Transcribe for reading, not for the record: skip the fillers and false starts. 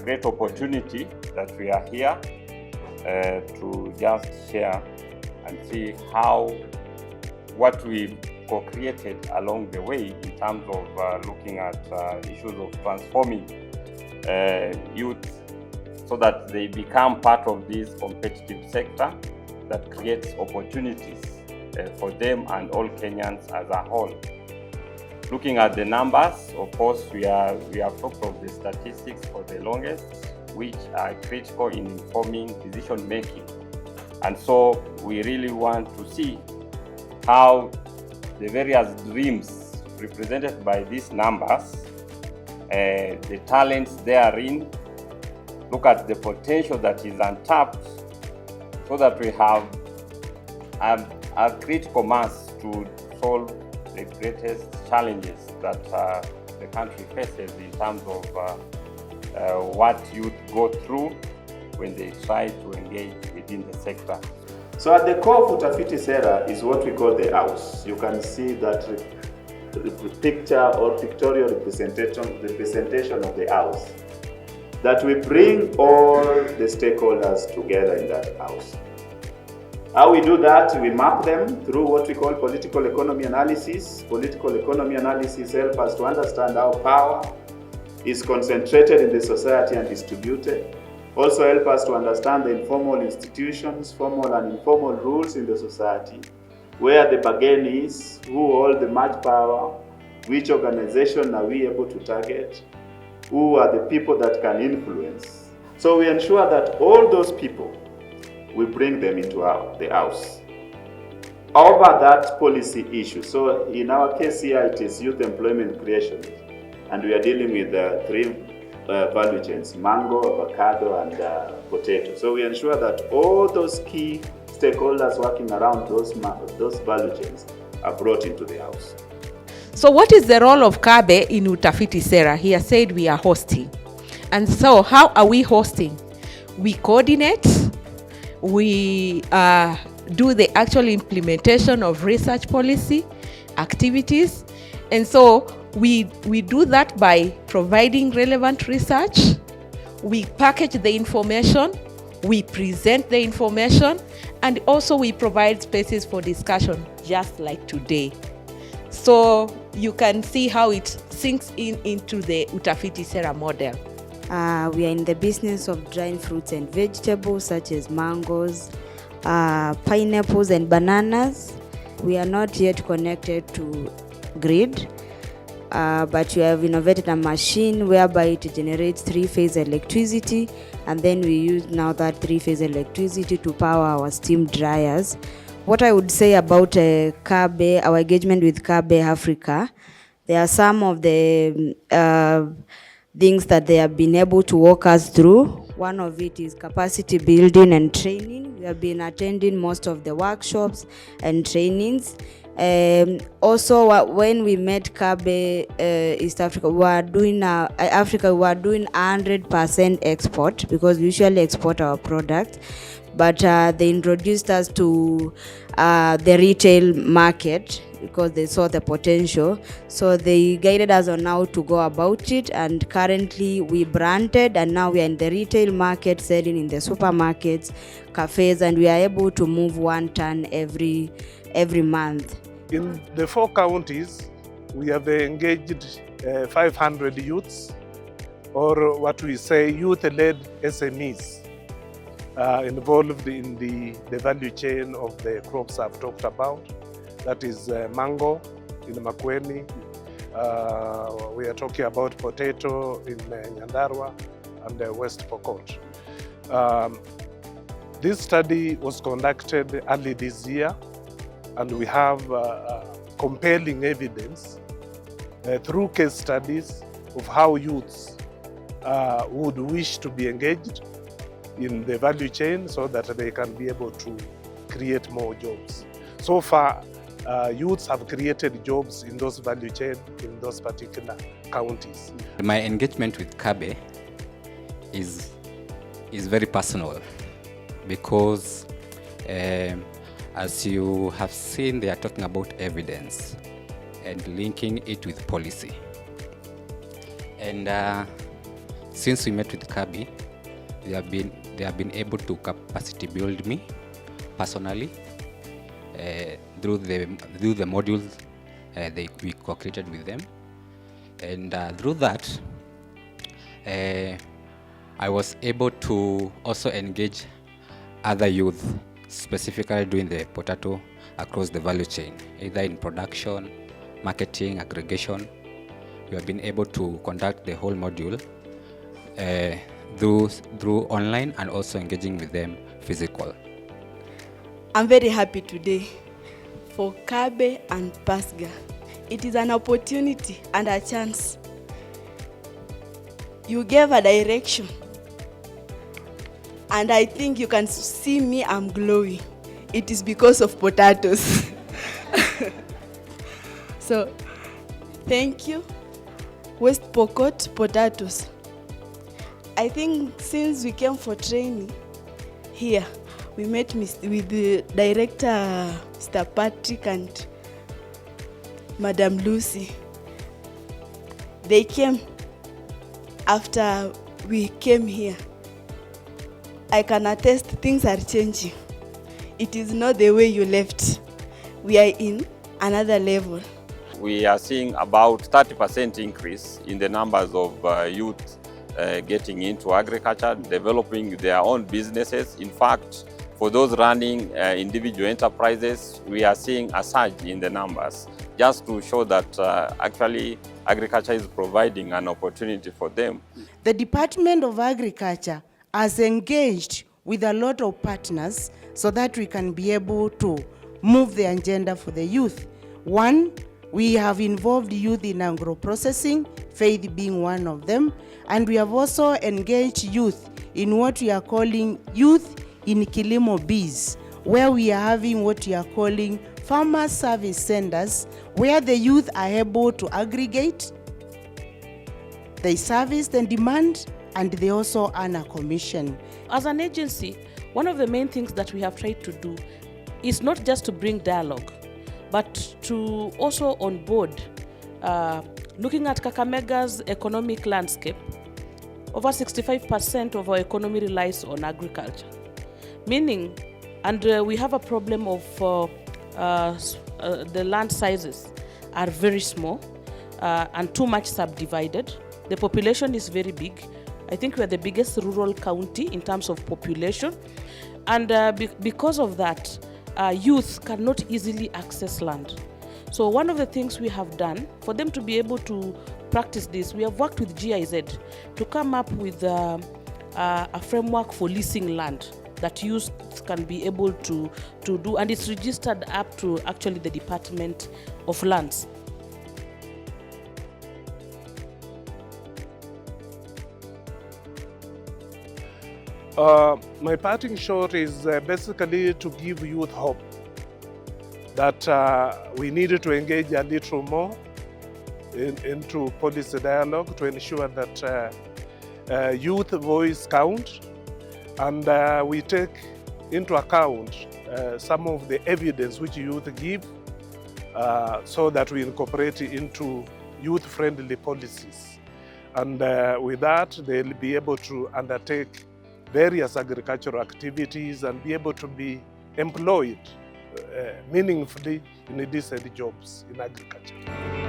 great opportunity that we are here to just share and see how what we co-created along the way in terms of looking at issues of transforming youth so that they become part of this competitive sector that creates opportunities for them and all Kenyans as a whole. Looking at the numbers, of course, we have talked of the statistics for the longest, which are critical in informing decision making. And so we really want to see how the various dreams represented by these numbers, the talents therein, look at the potential that is untapped so that we have a critical mass to solve the greatest challenges that the country faces in terms of what youth go through when they try to engage within the sector. So at the core of Utafiti Sera is what we call the house. You can see that picture or pictorial representation of the house. That we bring all the stakeholders together in that house. How we do that, we map them through what we call political economy analysis. Political economy analysis helps us to understand how power is concentrated in the society and distributed. Also help us to understand the informal institutions, formal and informal rules in the society, where the bargain is, who hold the much power, which organization are we able to target, who are the people that can influence. So we ensure that all those people, we bring them into the house. Over that policy issue, so in our case here it is youth employment creation, and we are dealing with three value chains: mango, avocado, and potato. So we ensure that all those key stakeholders working around those value chains are brought into the house. So what is the role of Kabe in Utafiti Sera? He has said we are hosting. And so how are we hosting? We coordinate, we do the actual implementation of research policy activities. And so we do that by providing relevant research, we package the information, we present the information, and also we provide spaces for discussion, just like today. So you can see how it sinks into the Utafiti Sera model. We are in the business of drying fruits and vegetables such as mangoes, pineapples and bananas. We are not yet connected to grid, but we have innovated a machine whereby it generates three-phase electricity, and then we use now that three-phase electricity to power our steam dryers. What I would say about Kabe, our engagement with Kabe Africa, there are some of the things that they have been able to walk us through. One of it is capacity building and training. We have been attending most of the workshops and trainings. Also, when we met Kabe East Africa, we were doing 100% export, because we usually export our product. But they introduced us to the retail market because they saw the potential. So they guided us on how to go about it, and currently we branded, and now we are in the retail market, selling in the supermarkets, cafes, and we are able to move 1 ton every month. In the 4 counties, we have engaged 500 youths, or what we say youth-led SMEs. Involved in the value chain of the crops I've talked about. That is mango in Makueni. We are talking about potato in Nyandarua and West Pokot. This study was conducted early this year, and we have compelling evidence through case studies of how youths would wish to be engaged in the value chain so that they can be able to create more jobs. So far, youths have created jobs in those value chain in those particular counties. My engagement with Kabe is very personal because as you have seen, they are talking about evidence and linking it with policy. And since we met with Kabi, they have been able to capacity build me personally through the modules we co-created with them, and through that I was able to also engage other youth, specifically doing the potato across the value chain, either in production, marketing, aggregation. We have been able to conduct the whole module through online and also engaging with them physical. I'm very happy today for Kabe and Pasga. It is an opportunity and a chance. You gave a direction, and I think you can see me, I'm glowing. It is because of potatoes. So, thank you, West Pokot Potatoes. I think since we came for training here, we met with the director, Mr. Patrick, and Madam Lucy. They came after we came here. I can attest things are changing. It is not the way you left. We are in another level. We are seeing about 30% increase in the numbers of youth getting into agriculture, developing their own businesses. In fact, for those running individual enterprises, we are seeing a surge in the numbers, just to show that actually agriculture is providing an opportunity for them. The Department of Agriculture has engaged with a lot of partners so that we can be able to move the agenda for the youth. One, we have involved youth in agro-processing, Faith being one of them, and we have also engaged youth in what we are calling youth in Kilimo Bees, where we are having what we are calling farmer service centers, where the youth are able to aggregate, they service and demand, and they also earn a commission. As an agency, one of the main things that we have tried to do is not just to bring dialogue, but to also onboard, looking at Kakamega's economic landscape. Over 65% of our economy relies on agriculture, meaning, and we have a problem of the land sizes are very small and too much subdivided. The population is very big. I think we're the biggest rural county in terms of population, and because of that, youth cannot easily access land. So one of the things we have done for them to be able to practice this, we have worked with GIZ to come up with a framework for leasing land that youth can be able to do, and it's registered up to actually the Department of Lands. My parting shot is basically to give youth hope that we needed to engage a little more into policy dialogue to ensure that youth voice count, and we take into account some of the evidence which youth give so that we incorporate it into youth-friendly policies. And with that, they'll be able to undertake various agricultural activities and be able to be employed meaningfully in decent jobs in agriculture.